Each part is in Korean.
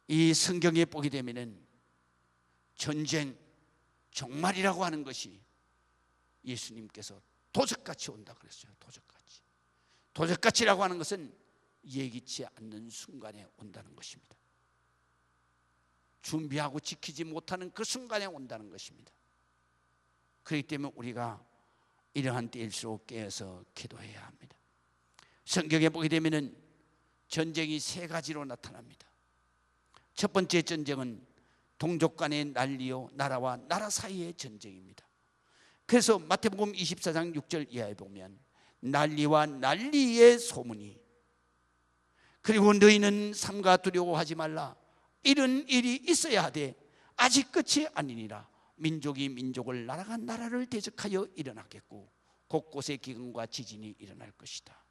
이 성경에 보게 되면은 전쟁, 종말이라고 하는 것이 예수님께서 도적같이 온다 그랬어요. 도적같이. 도적같이라고 하는 것은 예기치 않는 순간에 온다는 것입니다. 준비하고 지키지 못하는 그 순간에 온다는 것입니다. 그렇기 때문에 우리가 이러한 때일수록 깨어서 기도해야 합니다. 성경에 보게 되면은 전쟁이 세 가지로 나타납니다. 첫 번째 전쟁은 동족 간의 난리요, 나라와 나라 사이의 전쟁입니다. 그래서 마태복음 24장 6절 이하에 보면 난리와 난리의 소문이, 그리고 너희는 삼가 두려워하지 말라, 이런 일이 있어야 하되 아직 끝이 아니니라. 민족이 민족을, 나라가 나라를 대적하여 일어나겠고 곳곳에 기근과 지진이 일어날 것이다.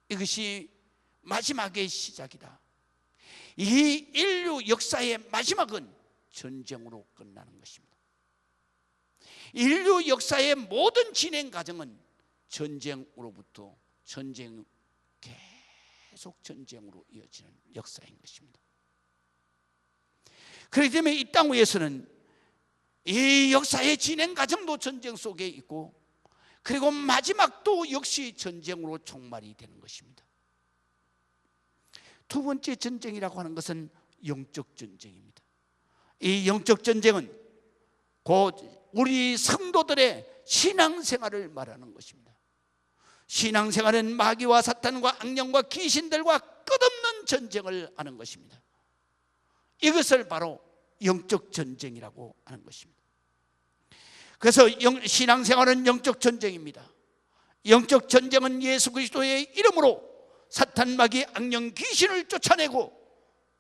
이것이 마지막의 시작이다. 이 인류 역사의 마지막은 전쟁으로 끝나는 것입니다. 인류 역사의 모든 진행 과정은 전쟁으로부터 계속 전쟁으로 이어지는 역사인 것입니다. 그렇기 때문에 이 땅 위에서는 이 역사의 진행 과정도 전쟁 속에 있고, 그리고 마지막도 역시 전쟁으로 종말이 되는 것입니다. 두 번째 전쟁이라고 하는 것은 영적 전쟁입니다. 이 영적 전쟁은 곧 우리 성도들의 신앙생활을 말하는 것입니다. 신앙생활은 마귀와 사탄과 악령과 귀신들과 끝없는 전쟁을 하는 것입니다. 이것을 바로 영적 전쟁이라고 하는 것입니다. 그래서 신앙생활은 영적 전쟁입니다. 영적 전쟁은 예수 그리스도의 이름으로 사탄, 마귀, 악령, 귀신을 쫓아내고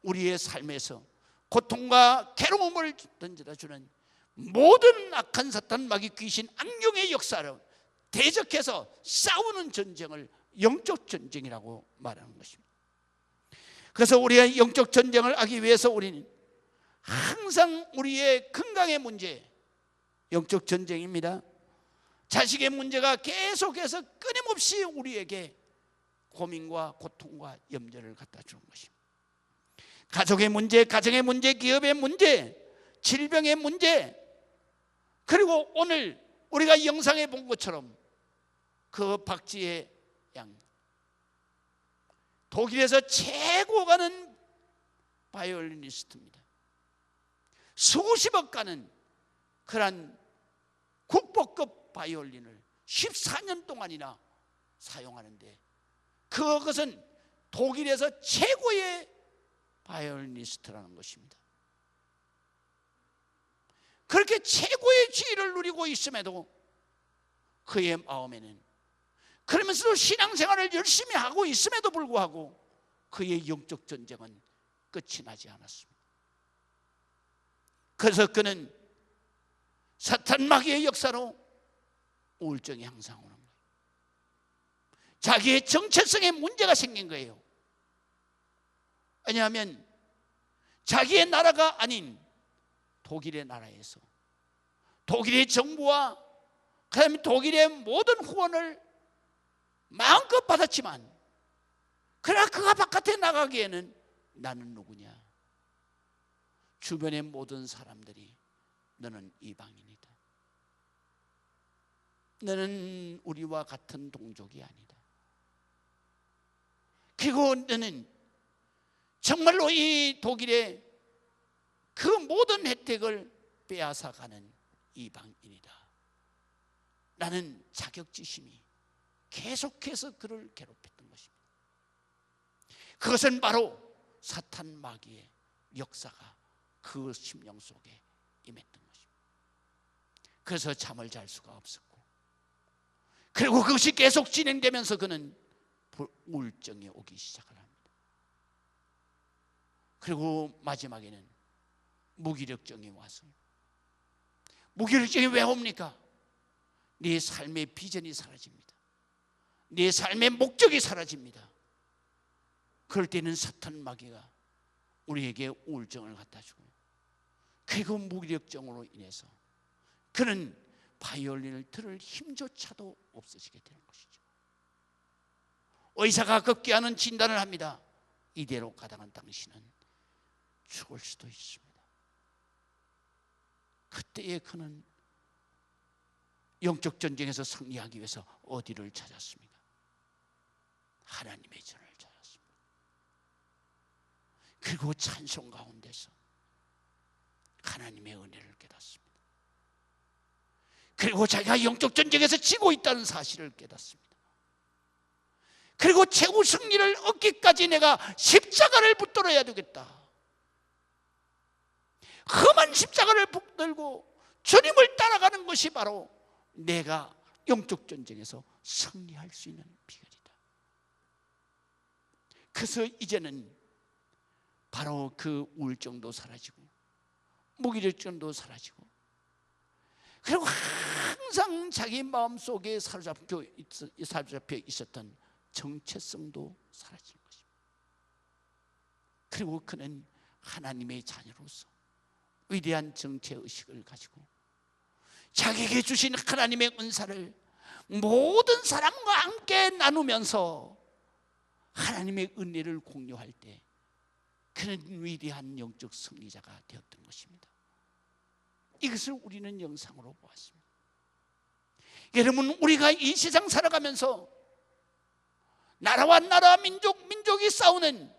우리의 삶에서 고통과 괴로움을 던져다 주는 모든 악한 사탄, 마귀, 귀신, 악령의 역사를 대적해서 싸우는 전쟁을 영적 전쟁이라고 말하는 것입니다. 그래서 우리가 영적 전쟁을 하기 위해서 우리는 항상 우리의 건강의 문제, 영적 전쟁입니다. 자식의 문제가 계속해서 끊임없이 우리에게 고민과 고통과 염려를 갖다 주는 것입니다. 가족의 문제, 가정의 문제, 기업의 문제, 질병의 문제, 그리고 오늘 우리가 영상에 본 것처럼 그 박지혜 양, 독일에서 최고 가는 바이올리니스트입니다. 수십억 가는 그런 국보급 바이올린을 14년 동안이나 사용하는데, 그것은 독일에서 최고의 바이올리니스트라는 것입니다. 그렇게 최고의 지위를 누리고 있음에도 그의 마음에는, 그러면서도 신앙생활을 열심히 하고 있음에도 불구하고 그의 영적 전쟁은 끝이 나지 않았습니다. 그래서 그는 사탄 마귀의 역사로 우울증이 항상 오는 거예요. 자기의 정체성에 문제가 생긴 거예요. 왜냐하면 자기의 나라가 아닌 독일의 나라에서 독일의 정부와 그다음에 독일의 모든 후원을 마음껏 받았지만, 그러나 그가 바깥에 나가기에는 나는 누구냐? 주변의 모든 사람들이 너는 이방인이다, 너는 우리와 같은 동족이 아니다, 그리고 너는 정말로 이 독일의 그 모든 혜택을 빼앗아가는 이방인이다. 라는 자격지심이 계속해서 그를 괴롭혔던 것입니다. 그것은 바로 사탄 마귀의 역사가 그 심령 속에 임했던 것입니다. 그래서 잠을 잘 수가 없었고, 그리고 그것이 계속 진행되면서 그는 우울증이 오기 시작을 합니다. 그리고 마지막에는 무기력증이 와서, 무기력증이 왜 옵니까? 네 삶의 비전이 사라집니다. 네 삶의 목적이 사라집니다. 그럴 때는 사탄 마귀가 우리에게 우울증을 갖다 주고요, 그리고 무기력증으로 인해서 그는 바이올린을 들을 힘조차도 없어지게 되는 것이죠. 의사가 급기야는 진단을 합니다. 이대로 가다간 당신은 죽을 수도 있습니다. 그때에 그는 영적 전쟁에서 승리하기 위해서 어디를 찾았습니까? 하나님의 전을 찾았습니다. 그리고 찬송 가운데서 하나님의 은혜를 깨닫습니다. 그리고 자기가 영적 전쟁에서 지고 있다는 사실을 깨닫습니다. 그리고 최후 승리를 얻기까지 내가 십자가를 붙들어야 되겠다. 험한 십자가를 붙들고 주님을 따라가는 것이 바로 내가 영적 전쟁에서 승리할 수 있는 비결이다. 그래서 이제는 바로 그 우울증도 사라지고 무기력증도 사라지고, 그리고 항상 자기 마음속에 사로잡혀 있었던 정체성도 사라진 것입니다. 그리고 그는 하나님의 자녀로서 위대한 정체의식을 가지고 자기에게 주신 하나님의 은사를 모든 사람과 함께 나누면서 하나님의 은혜를 공유할 때 그는 위대한 영적 승리자가 되었던 것입니다. 이것을 우리는 영상으로 보았습니다. 여러분, 우리가 이 세상 살아가면서 나라와 나라, 민족이 싸우는,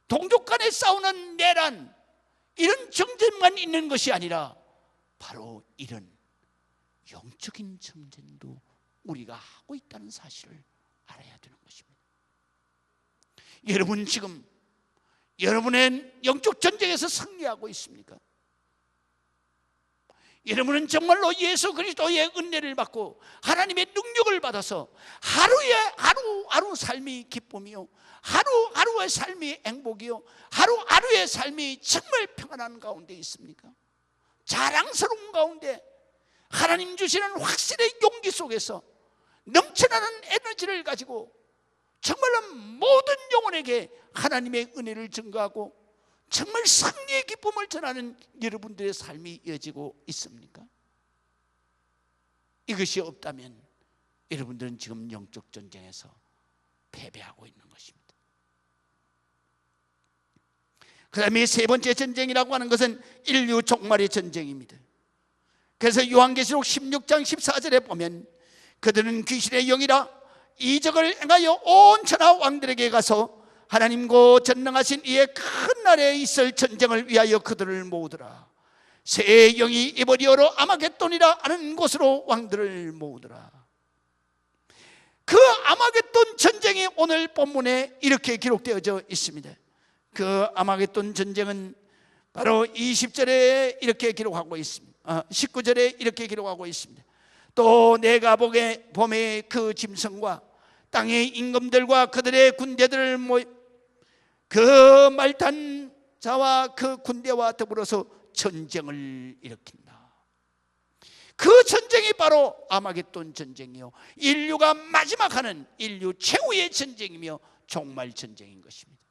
동족 간에 싸우는 내란, 이런 정쟁만 있는 것이 아니라 바로 이런 영적인 전쟁도 우리가 하고 있다는 사실을 알아야 되는 것입니다. 여러분, 지금 여러분의 영적 전쟁에서 승리하고 있습니까? 여러분은 정말로 예수 그리스도의 은혜를 받고 하나님의 능력을 받아서 하루하루 삶이 기쁨이요, 하루하루의 삶이 행복이요, 하루하루의 삶이 정말 평안한 가운데 있습니까? 자랑스러운 가운데 하나님 주시는 확신의 용기 속에서 넘쳐나는 에너지를 가지고 정말로 모든 영혼에게 하나님의 은혜를 증거하고 정말 승리의 기쁨을 전하는 여러분들의 삶이 이어지고 있습니까? 이것이 없다면 여러분들은 지금 영적 전쟁에서 패배하고 있는 것입니다. 그 다음에 세 번째 전쟁이라고 하는 것은 인류 종말의 전쟁입니다. 그래서 요한계시록 16장 14절에 보면 그들은 귀신의 영이라 이적을 행하여 온 천하 왕들에게 가서 하나님과 전능하신 이의 큰 날에 있을 전쟁을 위하여 그들을 모으더라. 새 영이 이버리어로 아마겟돈이라 하는 곳으로 왕들을 모으더라. 그 아마겟돈 전쟁이 오늘 본문에 이렇게 기록되어져 있습니다. 그 아마겟돈 전쟁은 바로 20절에 이렇게 기록하고 있습니다. 19절에 이렇게 기록하고 있습니다. 또 내가 봄에 그 짐승과 땅의 임금들과 그들의 군대들을 그 말탄 자와 그 군대와 더불어서 전쟁을 일으킨다. 그 전쟁이 바로 아마겟돈 전쟁이요, 인류가 마지막 하는 인류 최후의 전쟁이며 종말 전쟁인 것입니다.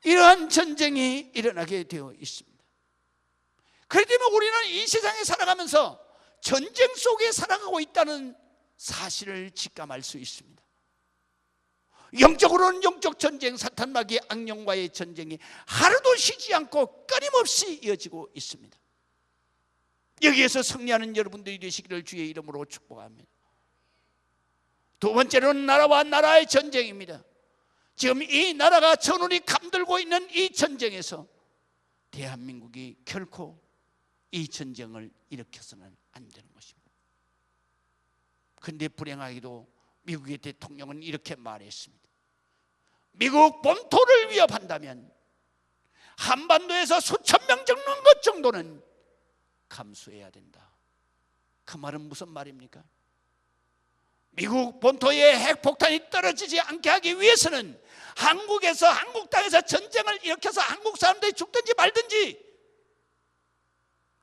이러한 전쟁이 일어나게 되어 있습니다. 그렇기 때문에 우리는 이 세상에 살아가면서 전쟁 속에 살아가고 있다는 사실을 직감할 수 있습니다. 영적으로는 영적 전쟁, 사탄 마귀 악령과의 전쟁이 하루도 쉬지 않고 끊임없이 이어지고 있습니다. 여기에서 승리하는 여러분들이 되시기를 주의 이름으로 축복합니다. 두 번째로는 나라와 나라의 전쟁입니다. 지금 이 나라가 전운이 감돌고 있는 이 전쟁에서 대한민국이 결코 이 전쟁을 일으켜서는 안 되는 것입니다. 그런데 불행하게도 미국의 대통령은 이렇게 말했습니다. 미국 본토를 위협한다면 한반도에서 수천 명 죽는 것 정도는 감수해야 된다. 그 말은 무슨 말입니까? 미국 본토에 핵폭탄이 떨어지지 않게 하기 위해서는 한국에서, 한국 땅에서 전쟁을 일으켜서 한국 사람들이 죽든지 말든지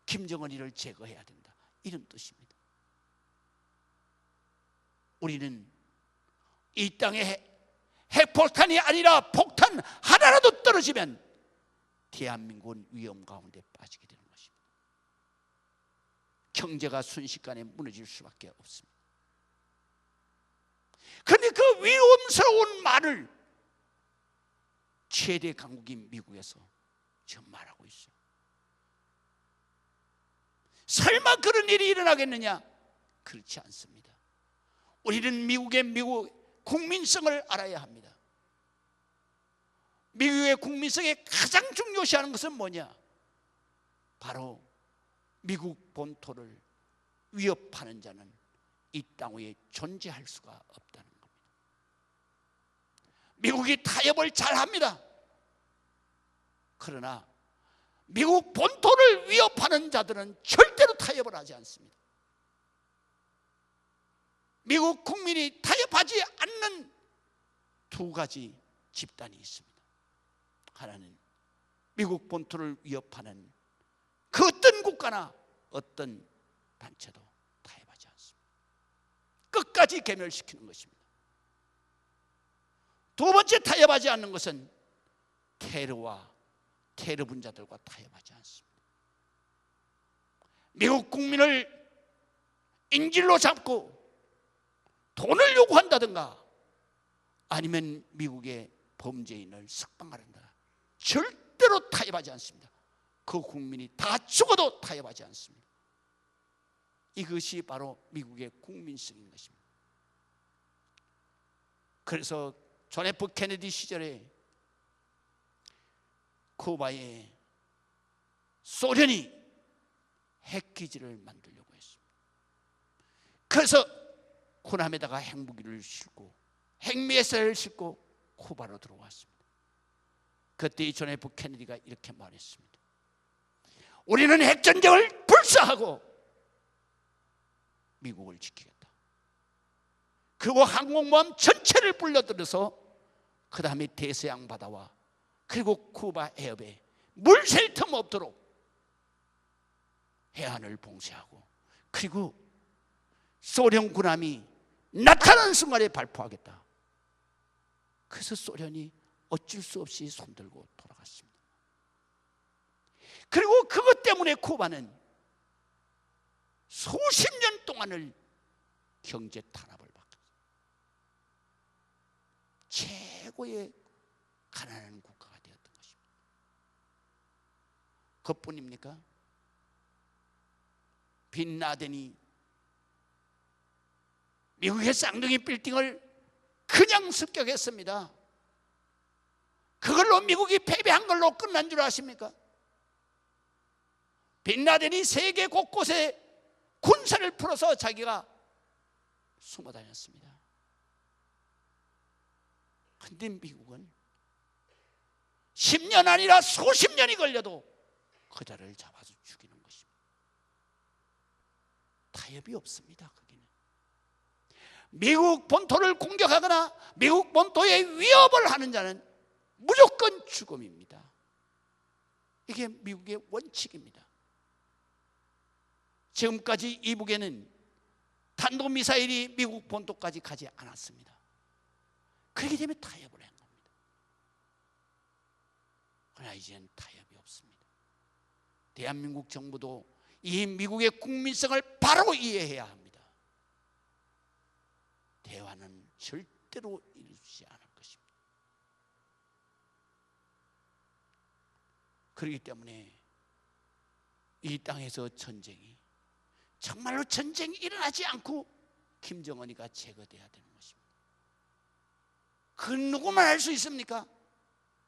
김정은이를 제거해야 된다, 이런 뜻입니다. 우리는 이 땅에 핵폭탄이 아니라 폭탄 하나라도 떨어지면 대한민국은 위험 가운데 빠지게 되는 것입니다. 경제가 순식간에 무너질 수밖에 없습니다. 그런데 그 위험스러운 말을 최대 강국인 미국에서 지금 말하고 있어요. 설마 그런 일이 일어나겠느냐? 그렇지 않습니다. 우리는 미국 국민성을 알아야 합니다. 미국의 국민성에 가장 중요시하는 것은 뭐냐? 바로 미국 본토를 위협하는 자는 이 땅 위에 존재할 수가 없다는 겁니다. 미국이 타협을 잘합니다. 그러나 미국 본토를 위협하는 자들은 절대로 타협을 하지 않습니다. 미국 국민이 타협하지 않는 두 가지 집단이 있습니다. 하나는 미국 본토를 위협하는 그 어떤 국가나 어떤 단체도 타협하지 않습니다. 끝까지 괴멸시키는 것입니다. 두 번째 타협하지 않는 것은 테러와 테러 분자들과 타협하지 않습니다. 미국 국민을 인질로 잡고 돈을 요구한다든가 아니면 미국의 범죄인을 석방하는다, 절대로 타협하지 않습니다. 그 국민이 다 죽어도 타협하지 않습니다. 이것이 바로 미국의 국민성인 것입니다. 그래서 존 F 케네디 시절에 쿠바에 소련이 핵기지를 만들려고 했습니다. 그래서 군함에다가 핵무기를 싣고 핵미사일을 싣고 쿠바로 들어왔습니다. 그때 존 F 케네디가 이렇게 말했습니다. 우리는 핵전쟁을 불사하고 미국을 지키겠다. 그리고 항공모함 전체를 불러들여서 그 다음에 대서양 바다와 그리고 쿠바 해협에 물 셀 틈 없도록 해안을 봉쇄하고 그리고 소련 군함이 나타나는 순간에 발포하겠다. 그래서 소련이 어쩔 수 없이 손들고 돌아갔습니다. 그리고 그것 때문에 쿠바는 수십 년 동안을 경제 탄압을 받았어요. 최고의 가난한 국가가 되었던 것입니다. 그뿐입니까? 빈 라덴이 미국의 쌍둥이 빌딩을 그냥 습격했습니다. 그걸로 미국이 패배한 걸로 끝난 줄 아십니까? 빈 라덴이 세계 곳곳에 군사를 풀어서 자기가 숨어 다녔습니다. 그런데 미국은 10년 아니라 수십 년이 걸려도 그자를 잡아서 죽이는 것입니다. 타협이 없습니다. 거기는 미국 본토를 공격하거나 미국 본토에 위협을 하는 자는 무조건 죽음입니다. 이게 미국의 원칙입니다. 지금까지 이북에는 탄도미사일이 미국 본토까지 가지 않았습니다. 그렇기 때문에 타협을 한 겁니다. 그러나 이제는 타협이 없습니다. 대한민국 정부도 이 미국의 국민성을 바로 이해해야 합니다. 대화는 절대로 이루어지지 않을 것입니다. 그렇기 때문에 이 땅에서 전쟁이 정말로 전쟁이 일어나지 않고 김정은이가 제거돼야 되는 것입니다. 그 누구만 할 수 있습니까?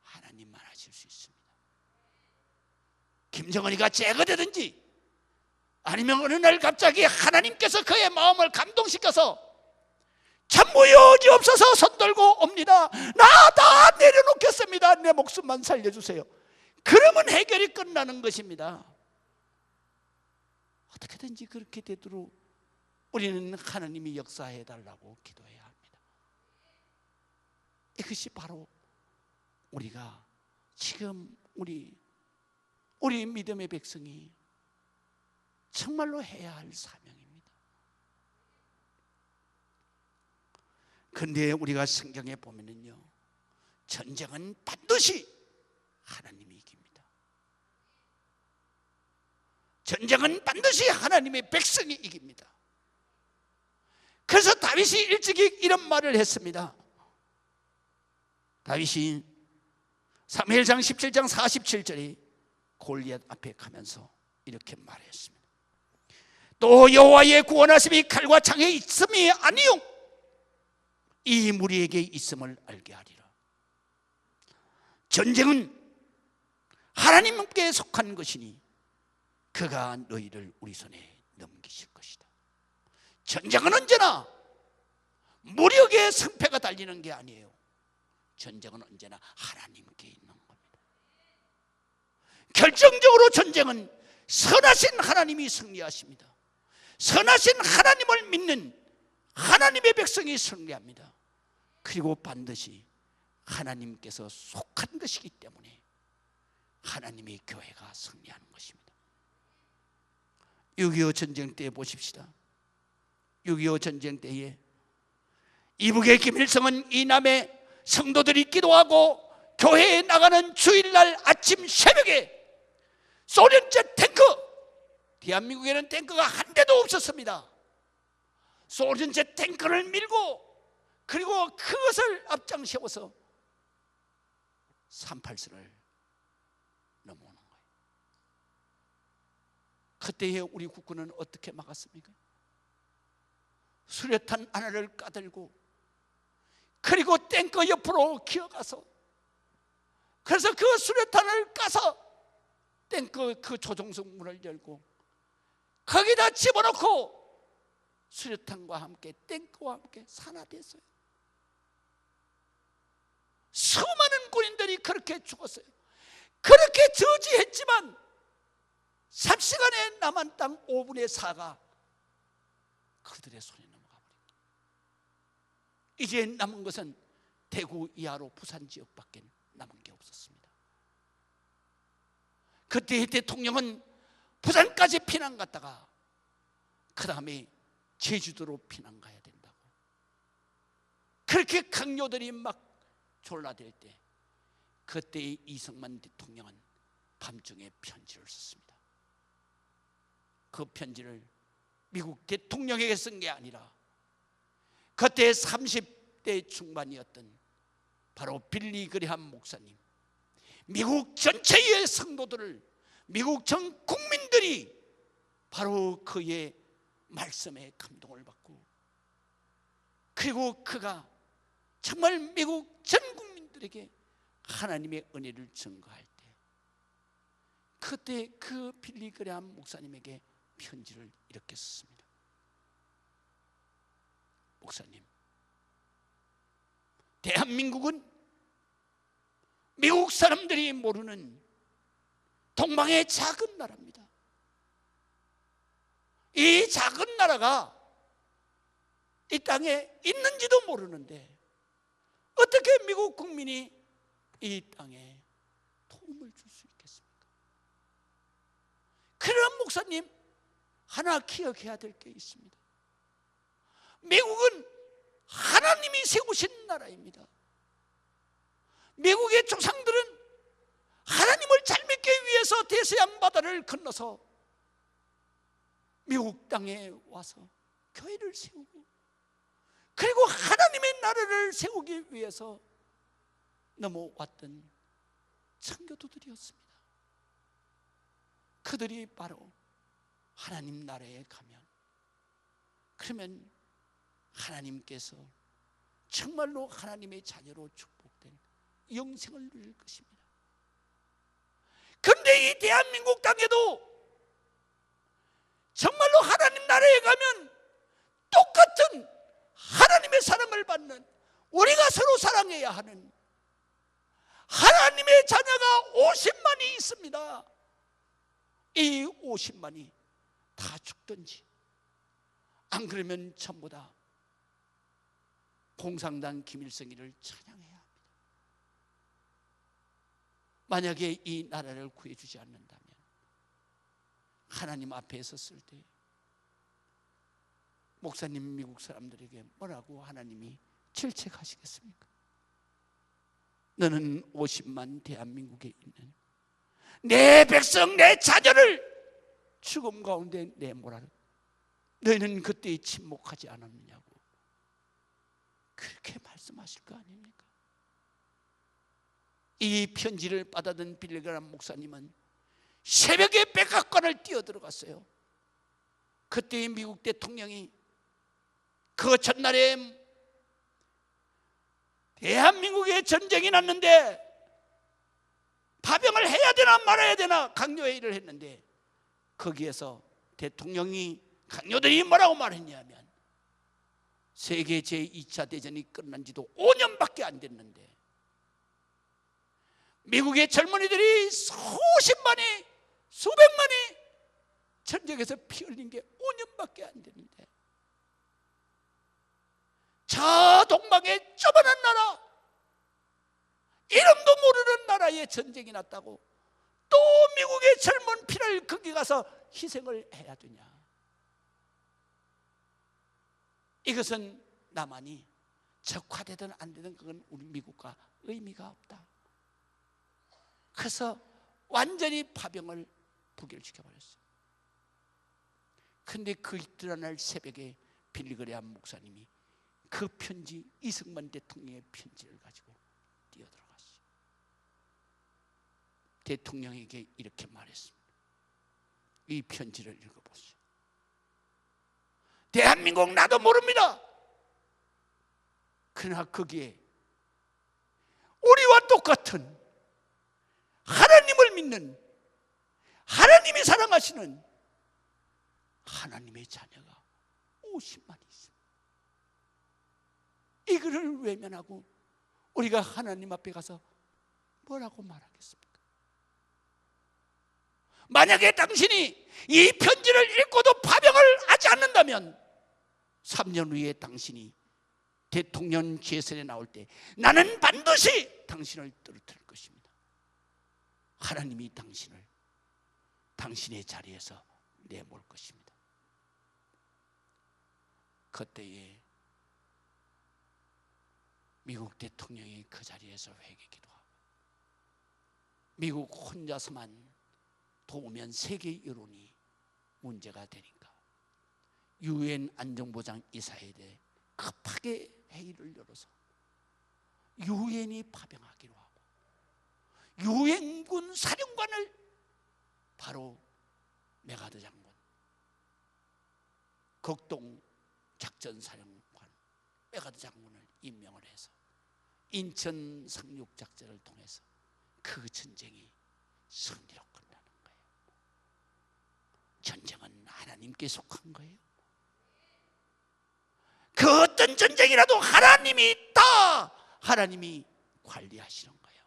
하나님만 하실 수 있습니다. 김정은이가 제거되든지 아니면 어느 날 갑자기 하나님께서 그의 마음을 감동시켜서 참무 여지없어서 손 들고 옵니다. 나 다 내려놓겠습니다. 내 목숨만 살려주세요. 그러면 해결이 끝나는 것입니다. 어떻게든지 그렇게 되도록 우리는 하나님이 역사해 달라고 기도해야 합니다. 이것이 바로 우리가 지금 우리 믿음의 백성이 정말로 해야 할 사명입니다. 그런데 우리가 성경에 보면은요, 전쟁은 반드시 하나님이 이깁니다. 전쟁은 반드시 하나님의 백성이 이깁니다. 그래서 다윗이 일찍이 이런 말을 했습니다. 다윗이 사무엘상 17장 47절이 골리앗 앞에 가면서 이렇게 말했습니다. 또 여호와의 구원하심이 칼과 창에 있음이 아니요 이 무리에게 있음을 알게 하리라. 전쟁은 하나님께 속한 것이니 그가 너희를 우리 손에 넘기실 것이다. 전쟁은 언제나 무력의 승패가 달리는 게 아니에요. 전쟁은 언제나 하나님께 있는 겁니다. 결정적으로 전쟁은 선하신 하나님이 승리하십니다. 선하신 하나님을 믿는 하나님의 백성이 승리합니다. 그리고 반드시 하나님께서 속한 것이기 때문에 하나님의 교회가 승리하는 것입니다. 6.25 전쟁 때 보십시다. 6.25 전쟁 때에 이북의 김일성은 이남의 성도들이 기도하고 교회에 나가는 주일날 아침 새벽에 소련제 탱크, 대한민국에는 탱크가 한 대도 없었습니다. 소련제 탱크를 밀고 그리고 그것을 앞장 세워서 38선을 넘어오는 거예요. 그때에 우리 국군은 어떻게 막았습니까? 수류탄 하나를 까들고 그리고 탱크 옆으로 기어가서 그래서 그 수류탄을 까서 탱크 그 조종석 문을 열고 거기다 집어넣고 수류탄과 함께 탱크와 함께 산화됐어요. 수많은 군인들이 그렇게 죽었어요. 그렇게 저지했지만 삽시간에 남은 땅 5분의 4가 그들의 손에 넘어가 버립니다. 이제 남은 것은 대구 이하로 부산 지역밖에 남은 게 없었습니다. 그때 대통령은 부산까지 피난 갔다가 그 다음에 제주도로 피난 가야 된다고 그렇게 강요들이 막 졸라댈 때 그때의 이승만 대통령은 밤중에 편지를 썼습니다. 그 편지를 미국 대통령에게 쓴 게 아니라 그때 30대 중반이었던 바로 빌리 그레함 목사님, 미국 전체의 성도들을, 미국 전 국민들이 바로 그의 말씀에 감동을 받고 그리고 그가 정말 미국 전 국민들에게 하나님의 은혜를 증거할 때 그때 그 빌리 그레함 목사님에게 편지를 이렇게 썼습니다. 목사님, 대한민국은 미국 사람들이 모르는 동방의 작은 나라입니다. 이 작은 나라가 이 땅에 있는지도 모르는데 어떻게 미국 국민이 이 땅에 도움을 줄 수 있겠습니까? 그런 목사님 하나 기억해야 될 게 있습니다. 미국은 하나님이 세우신 나라입니다. 미국의 조상들은 하나님을 잘 믿기 위해서 대서양 바다를 건너서 미국 땅에 와서 교회를 세우고 그리고 하나님의 나라를 세우기 위해서 넘어왔던 청교도들이었습니다. 그들이 바로 하나님 나라에 가면 그러면 하나님께서 정말로 하나님의 자녀로 축복된 영생을 누릴 것입니다. 그런데 이 대한민국 땅에도 정말로 하나님 나라에 가면 똑같은 하나님의 사랑을 받는, 우리가 서로 사랑해야 하는 하나님의 자녀가 50만이 있습니다. 이 50만이 다 죽든지 안 그러면 전부 다 공산당 김일성이를 찬양해야 합니다. 만약에 이 나라를 구해주지 않는다면 하나님 앞에 섰을 때 목사님 미국 사람들에게 뭐라고 하나님이 질책하시겠습니까? 너는 50만 대한민국에 있는 내 백성 내 자녀를 죽음 가운데 내몰아 너희는 그때 침묵하지 않았느냐고 그렇게 말씀하실 거 아닙니까? 이 편지를 받아든 빌리그람 목사님은 새벽에 백악관을 뛰어들어갔어요. 그때 미국 대통령이 그 전날에 대한민국에 전쟁이 났는데 파병을 해야 되나 말아야 되나 강요회의를 했는데, 거기에서 대통령이 강요들이 뭐라고 말했냐면, 세계 제2차 대전이 끝난 지도 5년밖에 안 됐는데 미국의 젊은이들이 수십만이 수백만이 전쟁에서 피 흘린 게 5년밖에 안 됐는데, 저 동방의 조그만 나라, 이름도 모르는 나라에 전쟁이 났다고 또 미국의 젊은 피를 거기 가서 희생을 해야 되냐? 이것은 남한이 적화되든 안 되든 그건 우리 미국과 의미가 없다. 그래서 완전히 파병을 부결시켜버렸어요. 그런데 그 이튿날 새벽에 빌리그레암 목사님이 그 편지, 이승만 대통령의 편지를 가지고 뛰어들어갔어요. 대통령에게 이렇게 말했습니다. 이 편지를 읽어보세요. 대한민국 나도 모릅니다. 그러나 거기에 우리와 똑같은 하나님을 믿는, 하나님이 사랑하시는 하나님의 자녀가 50만이 있습니다. 이거를 외면하고 우리가 하나님 앞에 가서 뭐라고 말하겠습니까? 만약에 당신이 이 편지를 읽고도 파병을 하지 않는다면 3년 후에 당신이 대통령 재선에 나올 때 나는 반드시 당신을 떨어뜨릴 것입니다. 하나님이 당신을 당신의 자리에서 내몰 것입니다. 그때에 미국 대통령이 그 자리에서 회개기도하고, 미국 혼자서만 도우면 세계 여론이 문제가 되니까 유엔 안전보장 이사회에 대해 급하게 회의를 열어서 유엔이 파병하기로 하고, 유엔군 사령관을 바로 메가드 장군, 극동 작전 사령관 메가드 장군을 임명을 해서 인천 상륙 작전을 통해서 그 전쟁이 승리로 끝나는 거예요. 전쟁은 하나님께 속한 거예요. 그 어떤 전쟁이라도 하나님이 다 하나님이 관리하시는 거예요.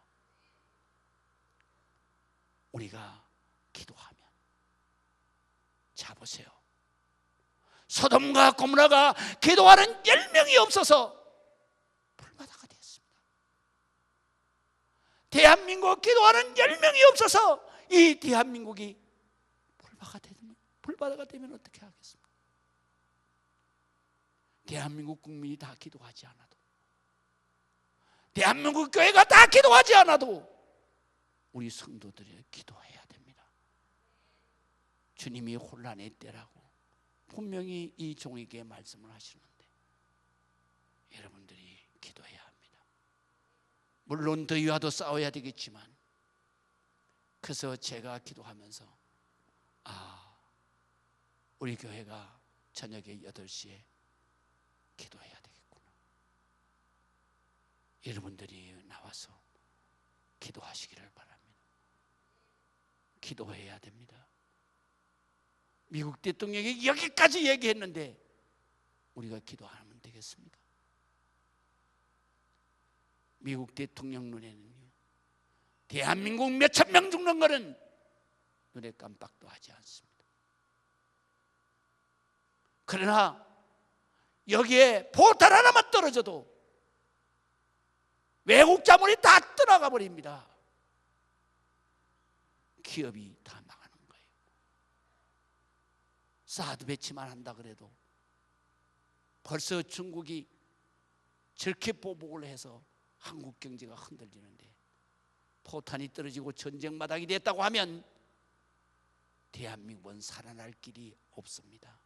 우리가 기도하면, 자 보세요. 소돔과 고모라가 기도하는 10명이 없어서 불바다가 됐습니다. 대한민국 기도하는 10명이 없어서 이 대한민국이 불바다가 되면 어떻게 하겠습니까? 대한민국 국민이 다 기도하지 않아도, 대한민국 교회가 다 기도하지 않아도 우리 성도들이 기도해야 됩니다. 주님이 혼란의 때라고 분명히 이 종에게 말씀을 하시는데 여러분들이 기도해야 합니다. 물론 더위와도 싸워야 되겠지만, 그래서 제가 기도하면서 우리 교회가 저녁에 8시에 기도해야 되겠구나. 여러분들이 나와서 기도하시기를 바랍니다. 기도해야 됩니다. 미국 대통령이 여기까지 얘기했는데 우리가 기도하면 되겠습니까? 미국 대통령 눈에는요, 대한민국 몇천 명 죽는 것은 눈에 깜빡도 하지 않습니다. 그러나 여기에 포탈 하나만 떨어져도 외국 자본이 다 떠나가 버립니다. 기업이 다 망하는 거예요. 사드 배치만 한다 그래도 벌써 중국이 저렇게 보복을 해서 한국 경제가 흔들리는데, 포탄이 떨어지고 전쟁 마당이 됐다고 하면 대한민국은 살아날 길이 없습니다.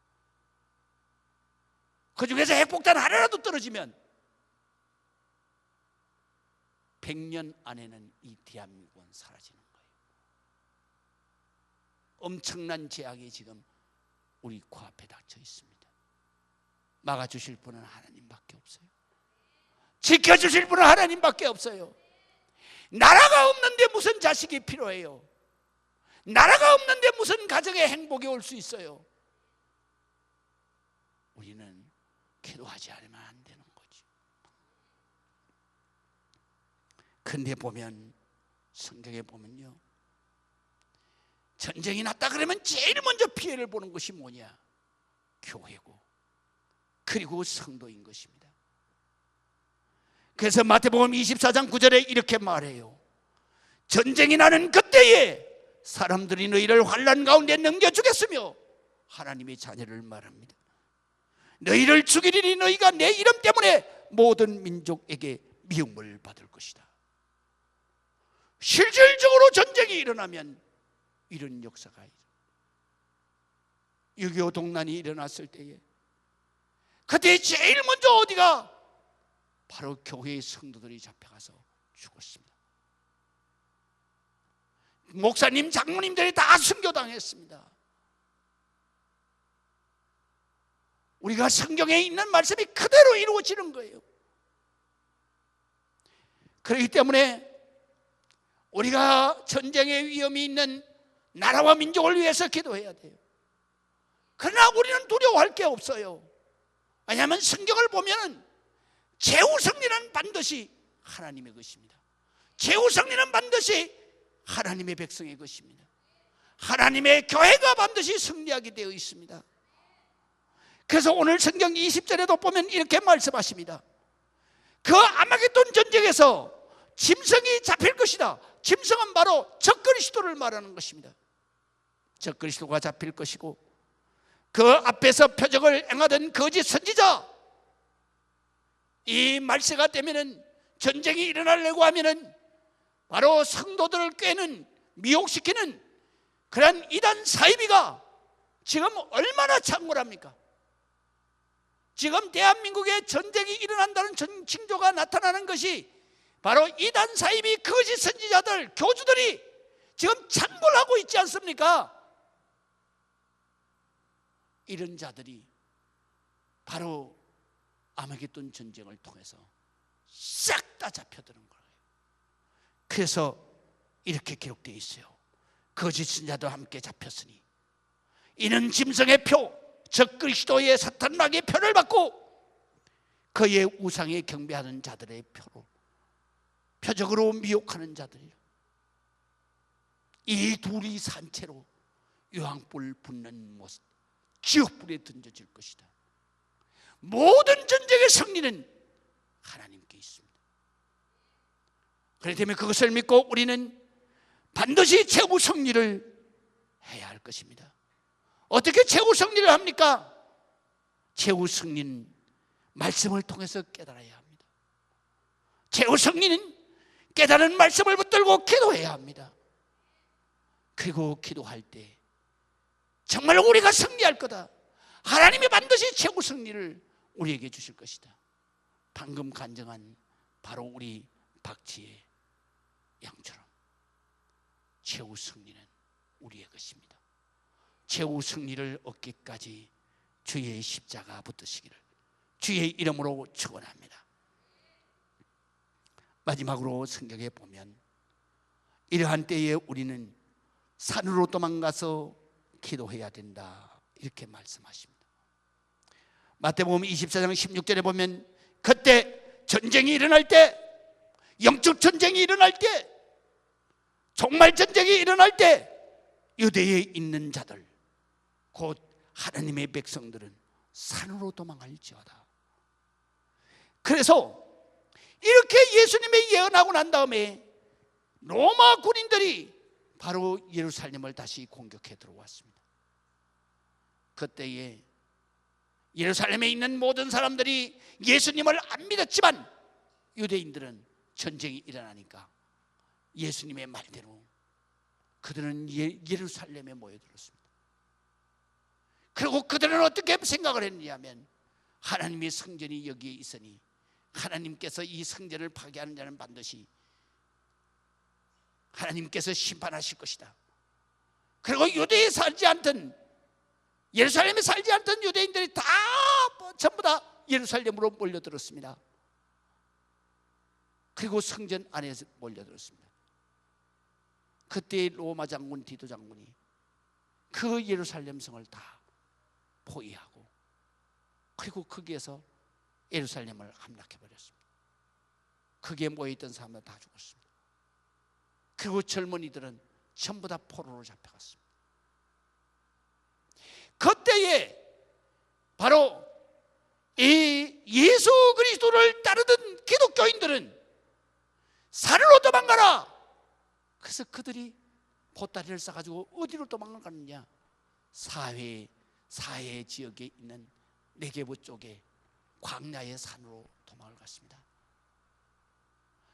그 중에서 핵폭탄 하나라도 떨어지면 100년 안에는 이 대한민국은 사라지는 거예요. 엄청난 재앙이 지금 우리 코앞에 닥쳐 있습니다. 막아주실 분은 하나님밖에 없어요. 지켜주실 분은 하나님밖에 없어요. 나라가 없는데 무슨 자식이 필요해요? 나라가 없는데 무슨 가정에 행복이 올 수 있어요? 우리는 기도하지 않으면 안 되는 거지. 근데 보면 성경에 보면요, 전쟁이 났다 그러면 제일 먼저 피해를 보는 것이 뭐냐? 교회고 그리고 성도인 것입니다. 그래서 마태복음 24장 9절에 이렇게 말해요. 전쟁이 나는 그때에 사람들이 너희를 환난 가운데 넘겨주겠으며, 하나님의 자녀를 말합니다. 너희를 죽이리니 너희가 내 이름 때문에 모든 민족에게 미움을 받을 것이다. 실질적으로 전쟁이 일어나면 이런 역사가 6.25 동란이 일어났을 때에 그때 제일 먼저 어디가? 바로 교회의 성도들이 잡혀가서 죽었습니다. 목사님, 장로님들이 다 순교당했습니다. 우리가 성경에 있는 말씀이 그대로 이루어지는 거예요. 그렇기 때문에 우리가 전쟁의 위험이 있는 나라와 민족을 위해서 기도해야 돼요. 그러나 우리는 두려워할 게 없어요. 왜냐하면 성경을 보면 최후 승리는 반드시 하나님의 것입니다. 최후 승리는 반드시 하나님의 백성의 것입니다. 하나님의 교회가 반드시 승리하게 되어 있습니다. 그래서 오늘 성경 20절에도 보면 이렇게 말씀하십니다. 그 아마겟돈 전쟁에서 짐승이 잡힐 것이다. 짐승은 바로 적그리스도를 말하는 것입니다. 적그리스도가 잡힐 것이고, 그 앞에서 표적을 행하던 거짓 선지자, 이 말세가 되면은, 전쟁이 일어나려고 하면은 바로 성도들을 꿰는, 미혹시키는 그런 이단 사이비가 지금 얼마나 창궐합니까? 지금 대한민국에 전쟁이 일어난다는 징조가 나타나는 것이 바로 이단 사이비 거짓 선지자들, 교주들이 지금 창궐하고 있지 않습니까? 이런 자들이 바로 아마겟돈 전쟁을 통해서 싹 다 잡혀드는 거예요. 그래서 이렇게 기록되어 있어요. 거짓 선지자도 함께 잡혔으니 이는 짐승의 표, 적 그리스도의 사탄 마귀의 표를 받고 그의 우상에 경배하는 자들의 표로, 표적으로 미혹하는 자들이요, 이 둘이 산채로 유황불 붙는 모습, 지옥불에 던져질 것이다. 모든 전쟁의 승리는 하나님께 있습니다. 그렇기 때문에 그것을 믿고 우리는 반드시 최후 승리를 해야 할 것입니다. 어떻게 최후 승리를 합니까? 최후 승리는 말씀을 통해서 깨달아야 합니다. 최후 승리는 깨달은 말씀을 붙들고 기도해야 합니다. 그리고 기도할 때 정말 우리가 승리할 거다, 하나님이 반드시 최후 승리를 우리에게 주실 것이다. 방금 간증한 바로 우리 박지혜 양처럼 최후 승리는 우리의 것입니다. 최후 승리를 얻기까지 주의 십자가 붙드시기를 주의 이름으로 축원합니다. 마지막으로 성경에 보면 이러한 때에 우리는 산으로 도망가서 기도해야 된다, 이렇게 말씀하십니다. 마태복음 24장 16절에 보면 그때 전쟁이 일어날 때, 영적 전쟁이 일어날 때, 종말 전쟁이 일어날 때 유대에 있는 자들, 곧 하나님의 백성들은 산으로 도망할지어다. 그래서 이렇게 예수님의 예언하고 난 다음에 로마 군인들이 바로 예루살렘을 다시 공격해 들어왔습니다. 그때에 예루살렘에 있는 모든 사람들이 예수님을 안 믿었지만 유대인들은 전쟁이 일어나니까 예수님의 말대로 그들은 예루살렘에 모여들었습니다. 그리고 그들은 어떻게 생각을 했느냐면, 하나님의 성전이 여기에 있으니 하나님께서 이 성전을 파괴하는 자는 반드시 하나님께서 심판하실 것이다. 그리고 유대에 살지 않던, 예루살렘에 살지 않던 유대인들이 다 전부 다 예루살렘으로 몰려들었습니다. 그리고 성전 안에서 몰려들었습니다. 그때 로마 장군 디도 장군이 그 예루살렘 성을 다 포위하고, 그리고 거기에서 예루살렘을 함락해버렸습니다. 거기에 모여있던 사람들 다 죽었습니다. 그리고 젊은이들은 전부 다 포로로 잡혀갔습니다. 그때에 바로 이 예수 그리스도를 따르던 기독교인들은 산으로 도망가라. 그래서 그들이 보따리를 싸가지고 어디로 도망가느냐? 사해 지역에 있는 네게부 쪽에 광야의 산으로 도망을 갔습니다.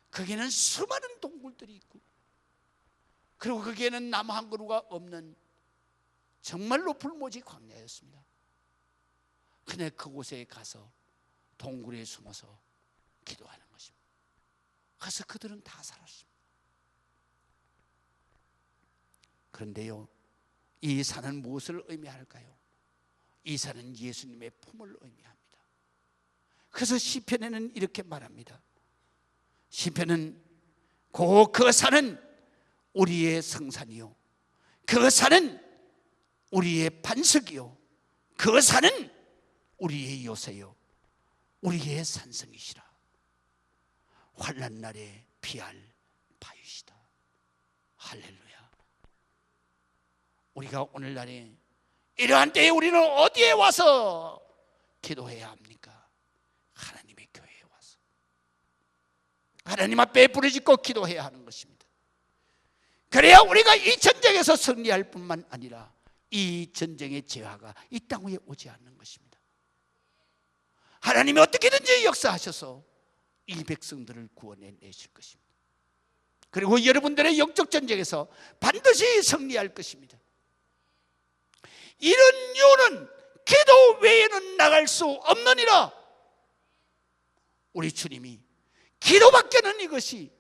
거기에는 수많은 동굴들이 있고, 그리고 거기에는 나무 한 그루가 없는 정말로 불모지 광야였습니다. 그런데 그곳에 가서 동굴에 숨어서 기도하는 것입니다. 그래서 그들은 다 살았습니다. 그런데요, 이 산은 무엇을 의미할까요? 이 산은 예수님의 품을 의미합니다. 그래서 시편에는 이렇게 말합니다. 시편은 그 산은 우리의 성산이요, 그 산은 우리의 반석이요, 그 산은 우리의 요새요, 우리의 산성이시라. 환난 날에 피할 바위시다. 할렐루야. 우리가 오늘날에 이러한 때에 우리는 어디에 와서 기도해야 합니까? 하나님의 교회에 와서 하나님 앞에 부르짖고 기도해야 하는 것입니다. 그래야 우리가 이 전쟁에서 승리할 뿐만 아니라 이 전쟁의 재화가 이 땅 위에 오지 않는 것입니다. 하나님이 어떻게든지 역사하셔서 이 백성들을 구원해 내실 것입니다. 그리고 여러분들의 영적 전쟁에서 반드시 승리할 것입니다. 이런 이유는 기도 외에는 나갈 수 없느니라. 우리 주님이 기도밖에는 이것이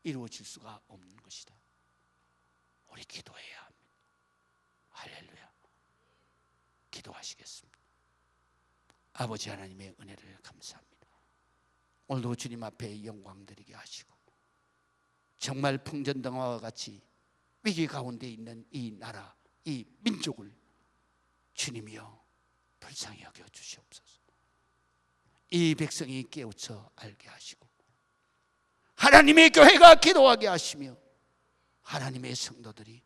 이루어질 수가 없는 것이다. 우리 기도해야 합니다. 할렐루야. 기도하시겠습니다. 아버지 하나님의 은혜를 감사합니다. 오늘도 주님 앞에 영광 드리게 하시고, 정말 풍전등화와 같이 위기 가운데 있는 이 나라, 이 민족을 주님이여 불쌍히 여겨 주시옵소서. 이 백성이 깨우쳐 알게 하시고, 하나님의 교회가 기도하게 하시며, 하나님의 성도들이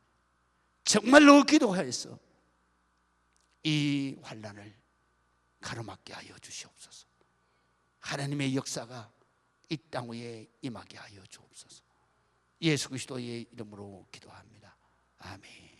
정말로 기도해서 이 환난을 가로막게 하여 주시옵소서. 하나님의 역사가 이 땅 위에 임하게 하여 주옵소서. 예수 그리스도의 이름으로 기도합니다. 아멘.